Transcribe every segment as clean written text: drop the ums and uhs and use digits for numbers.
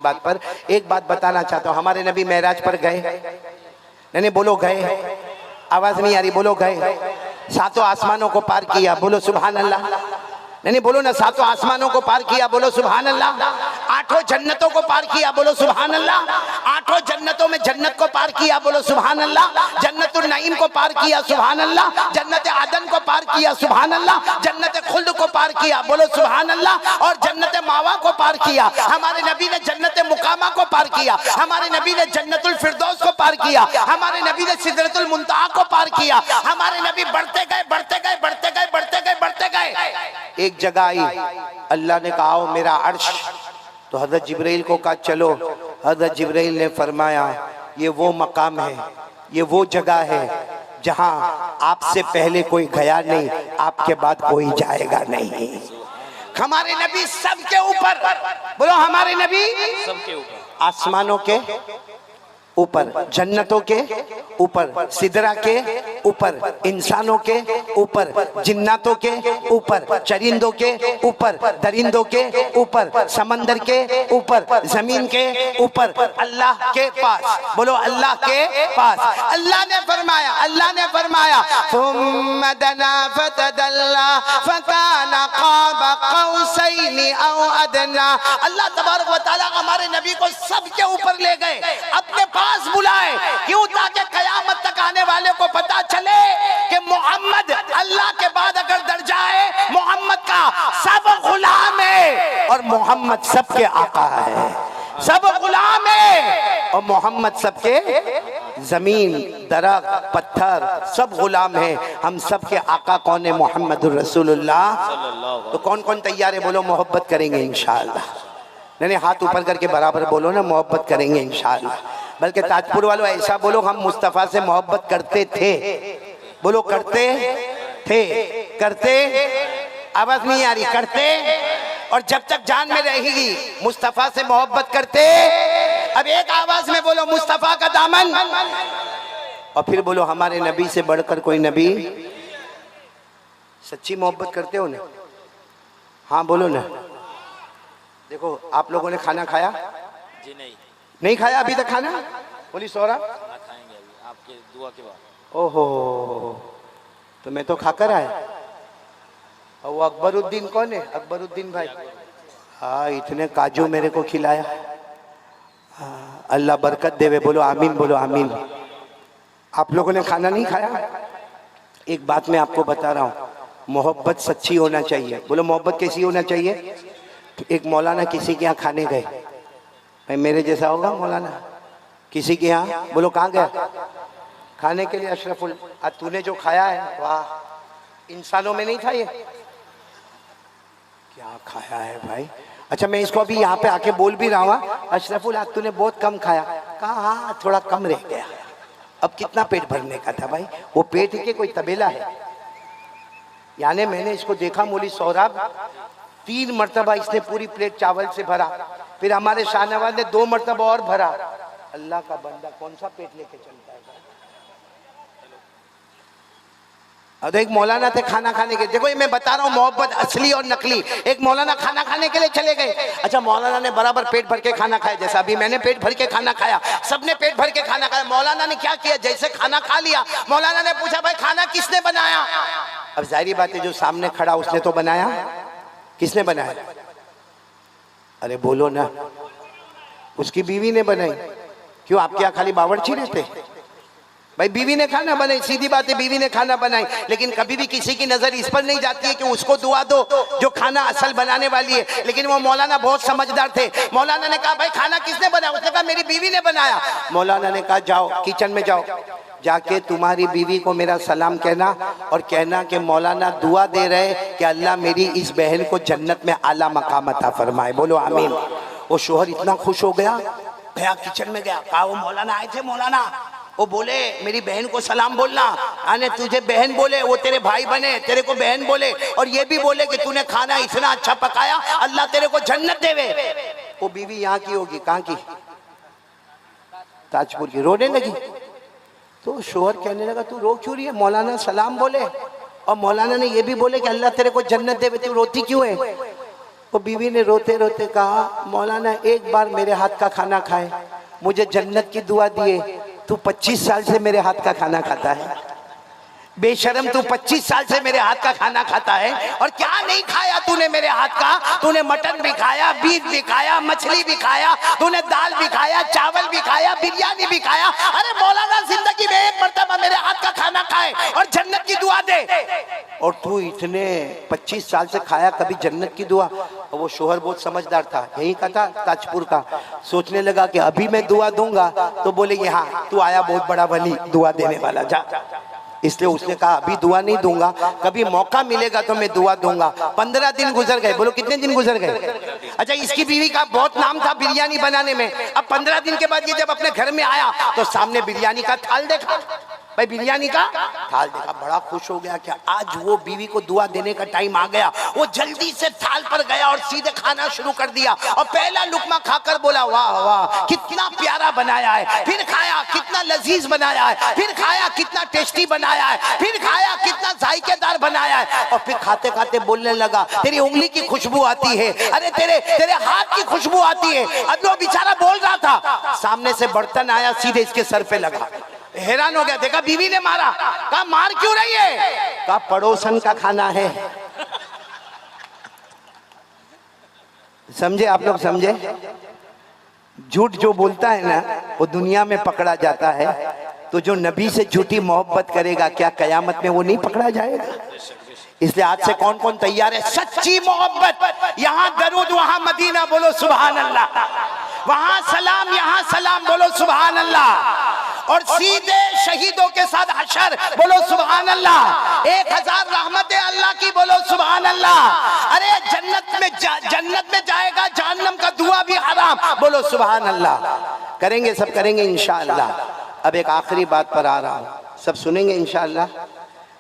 बात पर एक बात बताना चाहता हूँ। हमारे नबी मेराज पर गए, नहीं बोलो गए, आवाज नहीं आ रही, बोलो गए। सातों आसमानों को पार किया, बोलो सुभान अल्लाह। नहीं बोलो ना, सातों आसमानों को पार किया, बोलो सुभान अल्लाह। आठों जन्नतों को पार किया, बोलो सुभान अल्लाह। आठों जन्नतों में जन्नत को पार किया, बोलो सुभान अल्लाह। जन्नतुल नईम को पार किया, सुभान अल्लाह। जन्नत आदन को पार किया, सुभान अल्लाह। जन्नत खुल्द को पार किया, बोलो सुभान अल्लाह। और जन्नत मावा को पार किया। हमारे नबी ने जन्नत मुकामा को पार किया, हमारे नबी ने जन्नतुल फिरदौस को पार किया, हमारे नबी ने सिदरतुल मुंतहा को पार किया। हमारे नबी बढ़ते गए, बढ़ते गए, बढ़ते गए, बढ़ते गए, बढ़ते गए। एक जगह आई, अल्लाह ने कहा आओ मेरा अर्श, तो हजरत जिब्राइल को कहा चलो। हजरत जिब्राइल ने फरमाया ये वो मकाम है, ये वो जगह है जहां आपसे पहले कोई गया नहीं, आपके बाद कोई जाएगा नहीं। हमारे नबी सबके ऊपर, बोलो हमारे नबी सबके ऊपर, आसमानों के ऊपर, जन्नतों के ऊपर, सिदरा के ऊपर, इंसानों के ऊपर, जिन्नातों के ऊपर, चरिंदों के ऊपर, दरिंदों के ऊपर, समंदर के ऊपर, जमीन के ऊपर, अल्लाह के पास, बोलो अल्लाह के पास। अल्लाह ने फरमाया, अल्लाह ने फरमाया सुम्मा दना फतदल्ला फकाना क़ाब क़ौसैनि औ अदना। अल्लाह तबारक व तआला हमारे नबी को सबके ऊपर ले गए, अपने पास बुलाए, क्यों? ताकि कयामत तक आने वाले को पता चले कि मोहम्मद अल्लाह के बाद अगर दर्जा है मोहम्मद का, सब गुलाम है और मोहम्मद सबके आका है। सब गुलाम है और मोहम्मद सबके, जमीन, दरख्त, पत्थर सब गुलाम है। हम सबके आका कौन है? मोहम्मदुर रसूलुल्लाह। तो कौन कौन तैयार है? बोलो मोहब्बत करेंगे इंशाअल्लाह। नहीं हाथ ऊपर करके बराबर बोलो ना, मोहब्बत करेंगे इंशाअल्लाह। बल्कि ताजपुर वालों ऐसा बोलो, हम मुस्तफ़ा से मोहब्बत करते थे, बोलो करते थे, करते, आवाज नहीं आ रही, करते, और जब तक जान में रहेगी मुस्तफ़ा से मोहब्बत करते। अब एक आवाज में बोलो मुस्तफ़ा का दामन, और फिर बोलो हमारे नबी से बढ़कर कोई नबी। सच्ची मोहब्बत करते हो ना? हाँ बोलो ना। देखो आप लोगों ने खाना खाया? जी नहीं खाया अभी तक खाना? बोली सोरा खाएंगे अभी आपके दुआ के बाद। ओहो, तो मैं तो खाकर आया। और वो अकबरुद्दीन कौन है? अकबरुद्दीन भाई, हाँ इतने काजू मेरे को खिलाया। हाँ, अल्लाह बरकत देवे, बोलो आमीन, बोलो आमीन। आप लोगों ने खाना नहीं खाया? एक बात मैं आपको बता रहा हूँ, मोहब्बत सच्ची होना चाहिए। बोलो मोहब्बत कैसी होना चाहिए? एक मौलाना किसी के यहाँ खाने गए, भाई मेरे जैसा होगा मौलाना, किसी के यहाँ, बोलो कहाँ गया खाने के लिए? अशरफुल, आज तूने जो खाया है वाह, इंसानों में नहीं था ये, क्या खाया है भाई। अच्छा मैं इसको अभी यहाँ पे आके बोल भी रहा हूँ, अशरफुल आज तूने बहुत कम खाया। कहा हाँ थोड़ा कम रह गया। अब कितना पेट भरने का था भाई? वो पेट के कोई तबेला है? यानी मैंने इसको देखा, मौली सोहराब 3 मरतबा इसने पूरी प्लेट चावल से भरा, फिर हमारे शाहनवाज ने 2 मरतबा और भरा। अल्लाह का बंदा कौन सा पेट लेके चलता है? अब एक मौलाना थे खाना खाने के, देखो ये मैं बता रहा हूँ मोहब्बत असली और नकली। एक मौलाना खाना खाने के लिए चले गए। अच्छा मौलाना ने बराबर पेट भर के खाना खाया, जैसा अभी मैंने पेट भर के खाना खाया, सबने पेट भर के खाना खाया। मौलाना ने क्या किया, जैसे खाना खा लिया मौलाना ने पूछा भाई खाना किसने बनाया? अब जाहिर बात है जो सामने खड़ा उसने तो बनाया। किसने बनाया? अरे बोलो ना। उसकी बीवी ने बनाई। क्यों आपके यहाँ खाली बावर्ची रहते? भाई बीवी ने खाना बनाई, सीधी बात है बीवी ने खाना बनाई, लेकिन कभी भी किसी की नजर इस पर नहीं जाती है कि उसको दुआ दो जो खाना असल बनाने वाली है। लेकिन वो मौलाना बहुत समझदार थे। मौलाना ने कहा भाई खाना किसने बनाया? उसने कहा मेरी बीवी ने बनाया। मौलाना ने कहा जाओ किचन में जाओ, जाके तुम्हारी बीवी को मेरा सलाम कहना और कहना कि मौलाना दुआ दे रहे कि अल्लाह मेरी इस बहन को जन्नत में आला मकाम अता फरमाए। बोलो आमीन। वो शोहर इतना खुश हो गया, गया किचन में गया, कहा वो मौलाना आए थे, मौलाना वो बोले मेरी बहन को सलाम बोलना, आने तुझे बहन बोले, वो तेरे भाई बने, तेरे को बहन बोले, और ये भी बोले कि तूने खाना इतना अच्छा पकाया, अल्लाह तेरे को जन्नत देवे। वो बीवी यहाँ की होगी, कहाँ की? ताजपुर की। रोने लगी तो शोहर कहने लगा तू रो क्यों रही है? मौलाना सलाम बोले और मौलाना ने ये भी बोले कि अल्लाह तेरे को जन्नत देवे, तू रोती क्यों है? वो बीवी ने रोते रोते कहा, मौलाना एक बार मेरे हाथ का खाना खाए, मुझे जन्नत की दुआ दिए। तू 25 साल से मेरे हाथ का खाना खाता है, बेशरम, तू 25 साल से मेरे हाथ का खाना खाता है और क्या नहीं खाया तूने मेरे हाथ का? तूने मटन भी खाया, बीफ भी खाया, मछली भी खाया, तूने दाल भी खाया, चावल भी खाया, बिरयानी भी खाया। अरे मौलाना जिंदगी में एक मर्तबा मेरे हाथ का खाना खाए और जन्नत की दुआ दे, और तू इतने 25 साल से खाया कभी जन्नत की दुआ? और वो शोहर बहुत समझदार था, यही का था ताजपुर का, सोचने लगा कि अभी मैं दुआ दूंगा तो बोलेंगे हाँ तू आया बहुत बड़ा वली दुआ देने वाला, जा। इसलिए उसने कहा अभी दुआ नहीं दूंगा, कभी मौका मिलेगा तो मैं दुआ दूंगा। 15 दिन गुजर गए। बोलो कितने दिन गुजर गए? अच्छा, इसकी बीवी का बहुत नाम था बिरयानी बनाने में। अब 15 दिन के बाद ये जब अपने घर में आया तो सामने बिरयानी का थाल देखा, भाई बिरयानी का थाल देखा, बड़ा खुश हो गया कि आज वो बीवी को दुआ देने का टाइम आ गया। वो जल्दी से थाल पर गया और सीधे खाना शुरू कर दिया और पहला लुकमा खाकर बोला वाह वाह कितना प्यारा बनाया है, फिर खाया कितना लजीज बनाया है, फिर खाया कितना टेस्टी बनाया है, फिर खाया कितना जायकेदार बनाया है, और फिर खाते खाते बोलने लगा तेरी उंगली की खुशबू आती है, अरे तेरे हाथ की खुशबू आती है। अब वो बेचारा बोल रहा था, सामने से बर्तन आया सीधे इसके सर पे लगा, हैरान हो गया, देखा बीवी ने मारा, कहा मार क्यों रही है? कहा पड़ोसन का खाना है। समझे आप लोग? समझे? झूठ जो बोलता है ना वो दुनिया में पकड़ा जाता है, तो जो नबी से झूठी मोहब्बत करेगा क्या कयामत में वो नहीं पकड़ा जाएगा? इसलिए आज से कौन कौन तैयार है? सच्ची मोहब्बत, यहाँ दरूद वहाँ मदीना, बोलो सुभान अल्लाह, वहाँ सलाम यहाँ सलाम, बोलो सुभान अल्लाह, और सीधे शहीदों के साथ हशर, बोलो सुभान अल्लाह, 1000 रहमतें अल्लाह की, बोलो सुभान अल्लाह। अरे जन्नत में जाएगा, जहन्नम का धुआं भी हराम, बोलो सुभान अल्लाह। करेंगे, सब करेंगे इंशाअल्लाह। अब एक आखिरी बात पर आ रहा हूँ, सब सुनेंगे इंशाअल्लाह।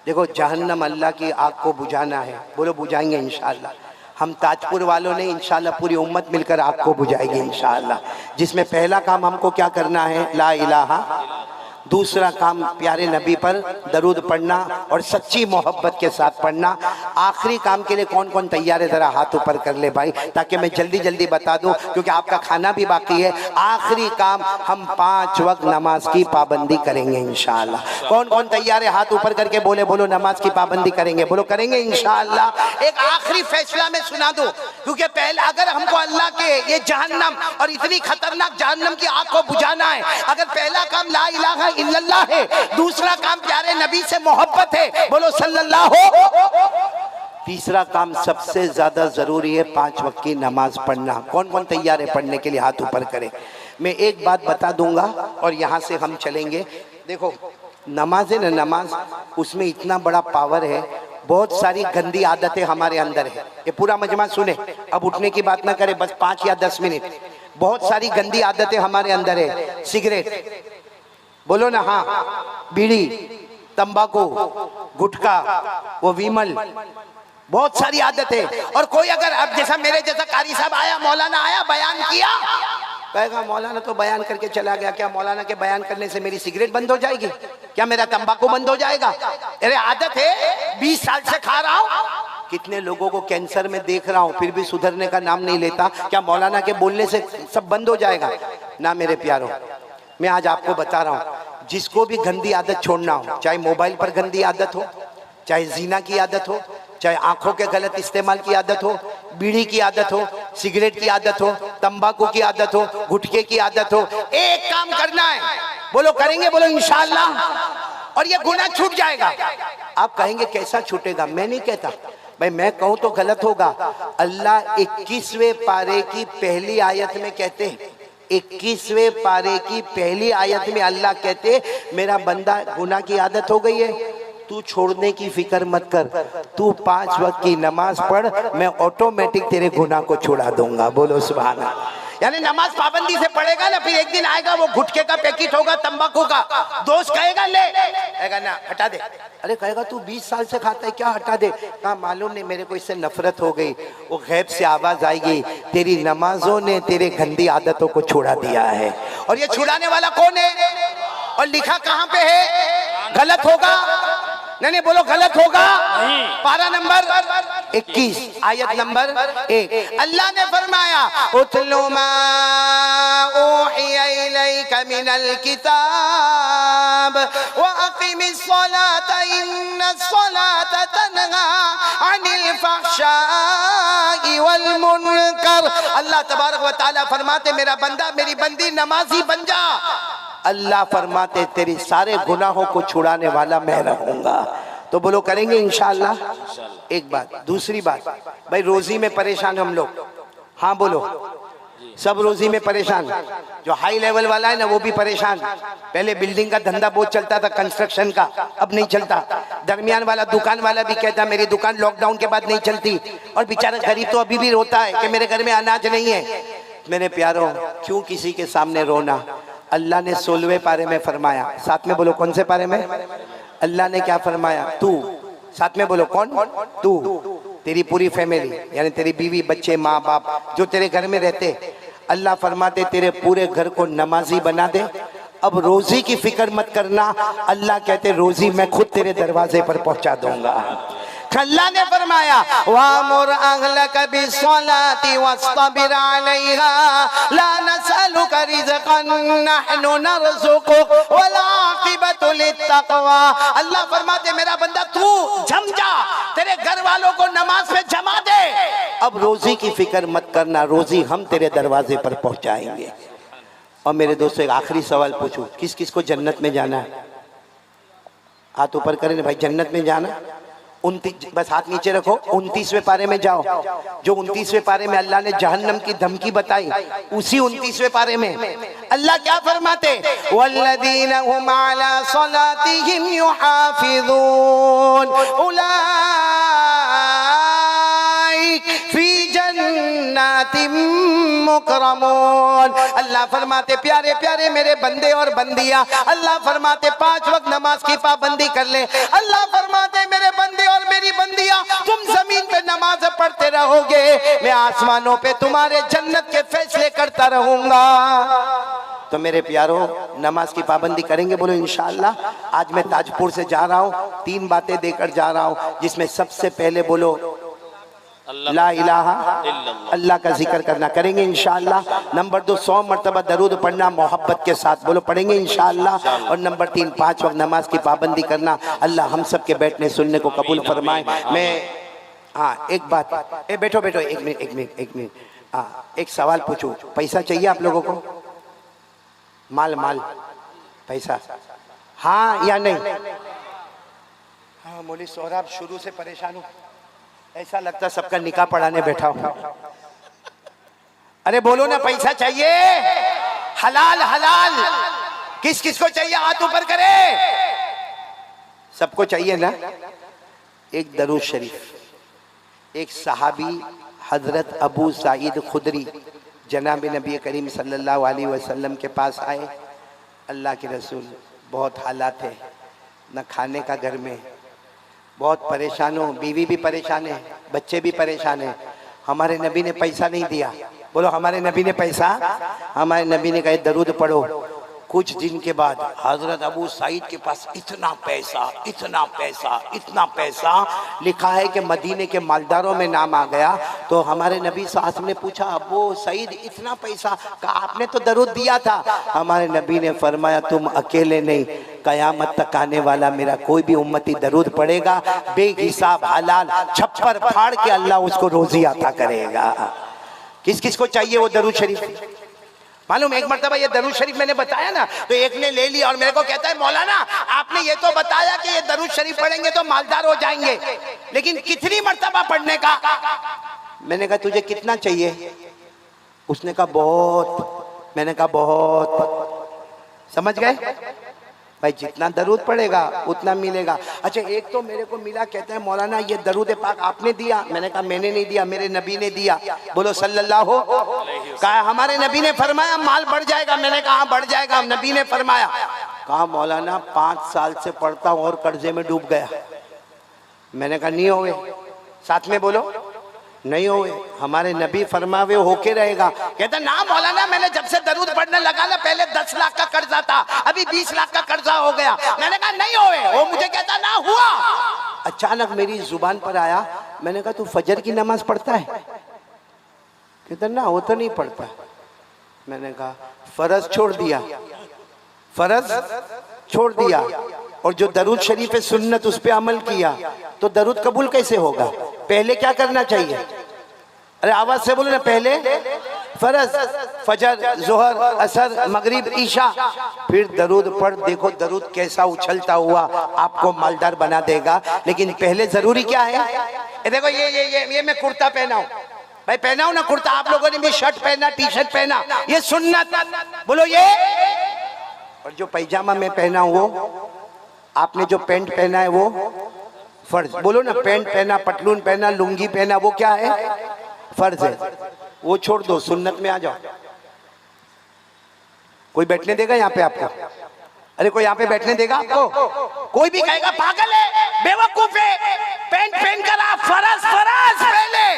देखो जहन्नम अल्लाह की आग को बुझाना है, बोलो बुझाएंगे इंशाअल्लाह। हम ताजपुर वालों ने इंशाअल्लाह पूरी उम्मत मिलकर आग को बुझाएगी इंशाअल्लाह। जिसमें पहला काम हमको क्या करना है? ला इलाहा, दूसरा काम प्यारे नबी पर दरूद पढ़ना और सच्ची मोहब्बत के साथ पढ़ना। आखिरी काम के लिए कौन कौन तैयार है? जरा हाथ ऊपर कर ले भाई, ताकि मैं जल्दी जल्दी बता दूं, क्योंकि आपका खाना भी बाकी है। आखिरी काम हम 5 वक्त नमाज की पाबंदी करेंगे इंशाअल्लाह। कौन कौन तैयार है? हाथ ऊपर करके बोले, बोलो नमाज की पाबंदी करेंगे, बोलो करेंगे इंशाअल्लाह। एक आखिरी फैसला मैं सुना दूं, क्योंकि पहले अगर हमको अल्लाह के ये जहन्नम और इतनी खतरनाक जहन्नम की आग को बुझाना है, अगर पहला काम ला इलाहा इल्लल्लाह है, दूसरा काम प्यारे नबी से मोहब्बत है, बोलो सल्लल्लाहु, तीसरा काम सबसे ज्यादा जरूरी है 5 वक्त की नमाज पढ़ना। कौन कौन तैयार है पढ़ने के लिए? हाथ ऊपर करें। मैं एक बात बता दूंगा और यहाँ से हम चलेंगे। देखो नमाज है ना, नमाज, उसमें इतना बड़ा पावर है, बहुत सारी गंदी आदतें हमारे अंदर है। ये पूरा मजमा सुने, अब उठने की बात ना करें, बस 5 या 10 मिनट। बहुत सारी गंदी आदतें हमारे अंदर है। सिगरेट, बोलो ना, हाँ, बीड़ी, तंबाकू, गुटखा, वो विमल, बहुत सारी आदतें। और कोई अगर अब जैसा मेरे जैसा कारी साहब आया, मौलाना आया, बयान किया, कहेगा मौलाना तो बयान करके चला गया, क्या मौलाना के बयान करने से मेरी सिगरेट बंद हो जाएगी? क्या मेरा तंबाकू बंद हो जाएगा? अरे आदत है, 20 साल से खा रहा हूं। कितने लोगों को कैंसर में देख रहा हूं, फिर भी सुधरने का नाम नहीं लेता। क्या मौलाना के बोलने से सब बंद हो जाएगा? ना मेरे प्यारों, मैं आज आपको बता रहा हूं, जिसको भी गंदी आदत छोड़ना हो, चाहे मोबाइल पर गंदी आदत हो, चाहे जीना की आदत हो, चाहे आंखों के गलत इस्तेमाल की आदत हो, बीड़ी की आदत हो, सिगरेट की आदत हो, तंबाकू की आदत हो, गुटखे की आदत हो, एक काम करना है, बोलो करेंगे, बोलो इंशाअल्लाह, और ये गुनाह छूट जाएगा। आप कहेंगे कैसा छूटेगा? मैं नहीं कहता भाई, मैं कहूं तो गलत होगा। अल्लाह 21वें पारे की पहली आयत में कहते हैं, 21वें पारे की पहली आयत में अल्लाह कहते, मेरा बंदा गुनाह की आदत हो गई है, तू छोड़ने की फिक्र मत कर, तू 5 वक्त की नमाज पढ़, मैं ऑटोमेटिक तेरे गुनाह को छुड़ा दूंगा। बोलो सुभान अल्लाह। यानी नमाज पाबंदी से पढ़ेगा ना, फिर एक दिन आएगा वो गुटखे का पैकेट होगा, तंबाकू का, दोस्त कहेगा ले, कहेगा ना हटा दे। अरे कहेगा तू 20 साल से खाता है, क्या हटा दे? कहा मालूम नहीं, मेरे को इससे नफरत हो गई। वो गैब से आवाज आएगी, तेरी नमाजों ने तेरे गंदी आदतों को छुड़ा दिया है। और ये छुड़ाने वाला कौन है? और लिखा कहां पे है? गलत होगा? नहीं बोलो गलत होगा। पारा नंबर 21 आयत नंबर 1। अल्लाह ने फरमाया उतलु मा ऊहिया इलैका मिनल किताब व अक़िमिस सलाता इन्नस सलाता तन्हा अनिल फहशाई वल मुनकर। अल्लाह तबारक व तआला फरमाते मेरा बंदा मेरी बंदी नमाजी बन जा। अल्लाह फरमाते तेरी सारे गुनाहों को छुड़ाने वाला मैं रहूंगा। तो बोलो करेंगे इंशाअल्लाह। एक बात। दूसरी बात, भाई रोजी में परेशान हम लोग, हाँ बोलो, सब रोजी में परेशान। जो हाई लेवल वाला है ना वो भी परेशान। पहले बिल्डिंग का धंधा बहुत चलता था, कंस्ट्रक्शन का, अब नहीं चलता। दरमियान वाला दुकान वाला भी कहता मेरी दुकान लॉकडाउन के बाद नहीं चलती, और बेचारा गरीब तो अभी भी रोता है कि मेरे घर में अनाज नहीं है। मेरे प्यारों, क्यों किसी के सामने रोना? अल्लाह ने 16वें पारे में फरमाया, साथ में बोलो कौन से पारे में? अल्लाह ने क्या फरमाया? तू, साथ में बोलो कौन? तू, तेरी पूरी फैमिली यानी तेरी बीवी बच्चे माँ बाप जो तेरे घर में रहते, अल्लाह फरमाते तेरे पूरे घर को नमाजी बना दे। अब रोजी की फिक्र मत करना, अल्लाह कहते रोजी मैं खुद तेरे दरवाजे पर पहुंचा दूंगा। अल्लाह ने फरमाया वामुर अहलक बिस्सलाति वस्तबिर अलैहा ला नसअलुका रिज़क़न नहनु नरज़ुकुक वल आक़िबतु लित्तक़वा। अल्लाह फरमाते मेरा बंदा तू जम जा, तेरे घर वालों को नमाज पे जमा दे। अब रोजी की फिक्र मत करना, रोजी हम तेरे दरवाजे पर पहुंचाएंगे। और मेरे दोस्तों एक आखिरी सवाल पूछूं, किस किस को जन्नत में जाना है? हाथ ऊपर करें ना भाई, जन्नत में जाना। 29, बस हाथ नीचे रखो। 29वें पारे में जाओ। जो 29वें पारे में अल्लाह ने जहन्नम की धमकी बताई, उसी 29वें पारे में अल्लाह क्या फरमाते? वल्लदीना हुम अला सलातिहिम युहाफिज़ून उलाइक फी जन्नातिम मुकरमून। अल्लाह फरमाते प्यारे प्यारे मेरे बंदे और बंदियां, अल्लाह फरमाते 5 वक्त नमाज की पाबंदी कर ले। अल्लाह फरमाते मेरे बंदे और मेरी बंदियां तुम जमीन पे नमाज पढ़ते रहोगे, मैं आसमानों पे तुम्हारे जन्नत के फैसले करता रहूंगा। तो मेरे प्यारों, नमाज की पाबंदी करेंगे बोलो इंशाअल्लाह। आज मैं ताजपुर से जा रहा हूँ, 3 बातें देकर जा रहा हूँ, जिसमें सबसे पहले बोलो ला इलाहा अल्लाह का जिक्र करना, करेंगे इंशाअल्लाह। नंबर 2 100 मरतबा दरूद पढ़ना मोहब्बत के साथ, बोलो पढ़ेंगे इंशाअल्लाह। और नंबर 3 5 वक्त नमाज की पाबंदी करना। अल्लाह हम सब के बैठने सुनने को कबूल फरमाए। मैं हाँ एक बात, बैठो बैठो, एक मिनट हाँ एक सवाल पूछूं, पैसा चाहिए आप लोगों को? माल पैसा, हाँ या नहीं? हाँ मौलवी सोहराब शुरू से परेशान हूँ, ऐसा लगता सबका निकाह पढ़ाने बैठा हूं। अरे बोलो ना, पैसा चाहिए? हलाल हलाल किस किस को चाहिए? हाथ ऊपर करे। सबको चाहिए ना? एक दरूद शरीफ, एक सहाबी हजरत अबू सईद खुदरी जनाब नबी करीम सल्लल्लाहु अलैहि वसल्लम के पास आए। अल्लाह के रसूल बहुत हालात है, न खाने का घर में, बहुत परेशान हो, बीवी भी परेशान है, बच्चे भी परेशान है। हमारे नबी ने पैसा नहीं दिया। बोलो हमारे नबी ने पैसा, हमारे नबी ने कहा दरूद पढ़ो। कुछ दिन के बाद हजरत अबू सईद के पास इतना पैसा लिखा है कि मदीने के मालदारों में नाम आ गया। तो हमारे नबी साहब ने पूछा अबू सईद इतना पैसा, कहा आपने तो दरूद दिया था। हमारे नबी ने फरमाया तुम अकेले नहीं, कयामत तक आने वाला मेरा कोई भी उम्मती दरूद पड़ेगा, बेहिसाब हलाल छप्पर फाड़ के अल्लाह उसको रोजी अता करेगा। किस किस को चाहिए वो दरूद शरीफ? मालूम एक मरतबा ये दरूद शरीफ मैंने बताया ना, तो एक ने ले लिया और मेरे को कहता है मौलाना आपने ये तो बताया कि ये दरूद शरीफ पढ़ेंगे तो मालदार हो जाएंगे, लेकिन कितनी मरतबा पढ़ने का? मैंने कहा तुझे कितना चाहिए? उसने कहा बहुत। मैंने कहा बहुत। समझ गए भाई, जितना दरूद पड़ेगा उतना मिलेगा। अच्छा एक तो मेरे को मिला, कहते हैं मौलाना ये दरूद पाक आपने दिया। मैंने कहा मैंने नहीं दिया, मेरे नबी ने दिया। बोलो सल्लल्लाहु। कहा हमारे नबी ने फरमाया माल बढ़ जाएगा। मैंने कहा बढ़ जाएगा, नबी ने फरमाया। कहा मौलाना 5 साल से पढ़ता हूँ और कर्जे में डूब गया। मैंने कहा नहीं होवे, साथ में बोलो नहीं होवे, हमारे नबी फरमावे होके रहेगा। कहता ना मौलाना मैंने जब से दरूद पढ़ने लगा ना, पहले 10 लाख का कर्जा था, अभी 20 लाख का कर्जा हो गया। मैंने कहा नहीं होवे। वो मुझे कहता ना हुआ। अचानक मेरी जुबान पर आया, मैंने कहा तू फजर की नमाज पढ़ता है? कहता ना वो तो नहीं पढ़ता। मैंने कहा फर्ज छोड़ दिया, फर्ज छोड़ दिया, और जो दरूद शरीफ सुन्नत उस पे अमल किया तो दरूद कबूल कैसे होगा? पहले क्या करना चाहिए? अरे आवाज से बोलो ना, पहले फर्ज, फजर, जोहर, असर, मगरिब, ईशा, फिर दरूद पढ़। देखो दरूद कैसा उछलता हुआ आपको मालदार बना देगा। लेकिन पहले जरूरी क्या है? ये देखो ये मैं कुर्ता पहना हूं भाई, पहना हूं ना कुर्ता, आप लोगों ने भी शर्ट पहना, टी शर्ट पहना, ये सुन्नत, बोलो ये। और जो पैजामा मैं पहना हूं वो, आपने जो पैंट पहना है वो फर्ज। बोलो ना, पैंट पहना, पटलून पहना, लुंगी पहना, वो क्या है? फर्ज है। वो छोड़ दो, सुन्नत में आ जाओ। कोई बैठने देगा यहाँ पे आपको? अरे कोई यहाँ पे बैठने देगा आपको? कोई भी कहेगा पागल है, बेवकूफ है, पैंट पहन कर आप फर्ज फर्ज पहले।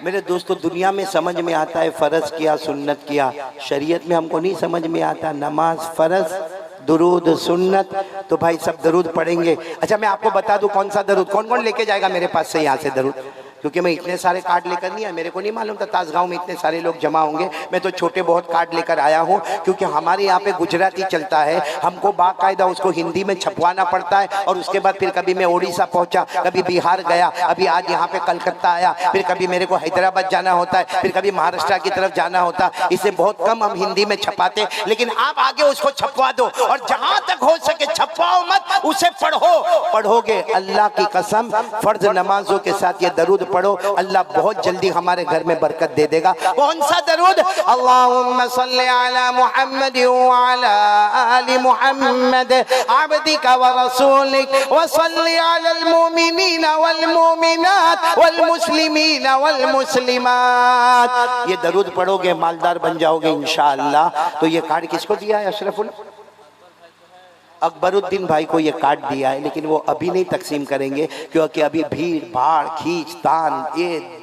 मेरे दोस्तों, दुनिया में समझ में आता है फर्ज किया, सुन्नत किया, शरीयत में हमको नहीं समझ में आता। नमाज फर्ज, दुरूद सुन्नत, तो भाई सब दरूद पढ़ेंगे। अच्छा मैं आपको बता दूं कौन सा दरूद, कौन कौन लेके जाएगा मेरे पास से यहाँ से दरूद? क्योंकि मैं इतने सारे कार्ड लेकर नहीं आया, मेरे को नहीं मालूम था ताजगांव में इतने सारे लोग जमा होंगे। मैं तो छोटे बहुत कार्ड लेकर आया हूँ, क्योंकि हमारे यहाँ पे गुजराती चलता है, हमको बाकायदा उसको हिंदी में छपवाना पड़ता है। और उसके बाद फिर कभी मैं उड़ीसा पहुँचा, कभी बिहार गया, अभी आज यहाँ पे कलकत्ता आया, फिर कभी मेरे को हैदराबाद जाना होता है, फिर कभी महाराष्ट्र की तरफ जाना होता। इसे बहुत कम हम हिंदी में छपाते, लेकिन आप आगे उसको छपवा दो, और जहाँ तक हो सके छपवाओ मत, उसे पढ़ो। पढ़ोगे अल्लाह की कसम, फर्ज नमाजों के साथ ये दरूद पढ़ो, अल्लाह बहुत जल्दी हमारे घर में बरकत दे देगा। कौन सा दरूद? अल्लाहुम्मा सल्ली अला मुहम्मद व अला आलि मुहम्मद अब्दिका व रसूलिक व सल्ली अलल मुमिनीना वल मुमिनात वल मुस्लिमीना वल मुस्लिमात। ये दरूद पढ़ोगे मालदार बन जाओगे इंशाअल्लाह। तो ये कार्ड किसको दिया है? अशरफुल अकबरुद्दीन भाई को ये कार्ड दिया है, लेकिन वो अभी नहीं तकसीम करेंगे, क्योंकि अभी भीड़ भाड़ खींच तान, ये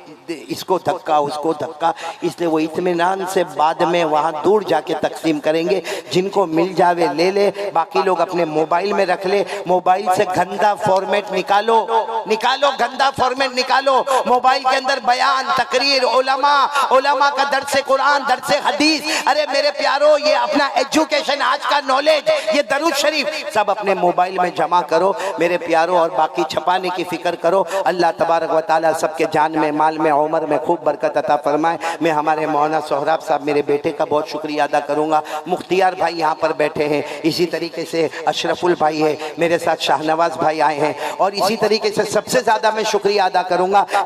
इसको धक्का उसको धक्का, इसलिए वो इत्मीनान से बाद में वहाँ दूर जाके तकसीम करेंगे। जिनको मिल जावे ले ले, बाकी लोग अपने मोबाइल में रख ले। मोबाइल से गंदा फॉर्मेट निकालो, निकालो गंदा फॉर्मेट निकालो। मोबाइल के अंदर बयान, तकरीर, उलमा का दर्स कुरान, दर्स हदीस, अरे मेरे प्यारो ये अपना एजुकेशन, आज का नॉलेज, ये दरूद शरीफ सब अपने मोबाइल में जमा करो मेरे प्यारो, और बाकी छपाने की फिक्र करो। अल्लाह तबारक व तआला सबके जान में, माल में, उम्र में खूब बरकत अता फरमाए। मैं हमारे मौलाना सोहराब साहब मेरे बेटे का बहुत शुक्रिया अदा करूंगा। मुख्तियार भाई यहाँ पर बैठे हैं, इसी तरीके से अशरफुल भाई है, मेरे साथ शाहनवाज भाई आए हैं, और इसी तरीके से सबसे ज़्यादा मैं शुक्रिया अदा करूंगा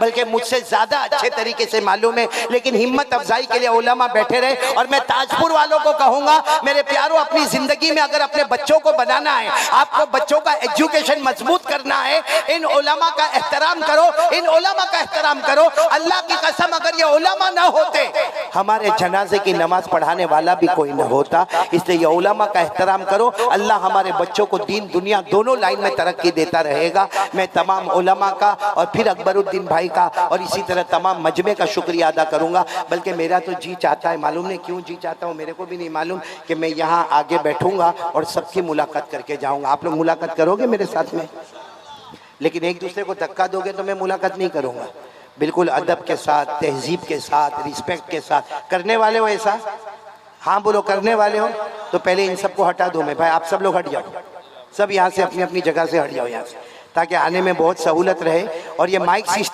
बल्कि मुझसे ज़्यादा अच्छे तरीके से मालूम है, लेकिन हिम्मत अफजाई के लिए उलमा बैठे रहे। और मैं ताजपुर वालों को कहूँगा, मेरे प्यारों, अपनी जिंदगी में अगर अपने बच्चों को बनाना है, आपको बच्चों का एजुकेशन मजबूत करना है, इन उलमा का एहतराम करो, इन उलमा का एहतराम करो। अल्लाह की कसम अगर ये उलमा ना होते, हमारे जनाजे की नमाज पढ़ाने वाला भी कोई ना होता। इसलिए ये उलमा का एहतराम करो। अल्लाह हमारे बच्चों को दीन दुनिया दोनों लाइन में तरक्की देता रहेगा। मैं तमाम उलमा का और फिर अकबरुद्दीन भाई का और इसी तरह तमाम मजमे का शुक्रिया अदा करूंगा। बल्कि मेरा तो जी चाहता है, मालूम नहीं क्यों जी चाहता हूँ, मेरे को भी नहीं मालूम, कि मैं यहाँ आगे बैठूंगा और सबकी मुलाकात करके जाऊंगा। आप लोग मुलाकात करोगे मेरे साथ में? लेकिन एक दूसरे को धक्का दोगे तो मैं मुलाकात नहीं करूंगा। बिल्कुल अदब के साथ, तहजीब के साथ, रिस्पेक्ट के साथ। करने वाले हो ऐसा? हाँ बोलो, करने वाले हो तो पहले इन सबको हटा दो। मैं भाई आप सब लोग हट जाओ, सब यहाँ से अपनी अपनी जगह से हट जाओ यहाँ से, ताकि आने में बहुत सहूलत रहे। और ये माइक सिस्टम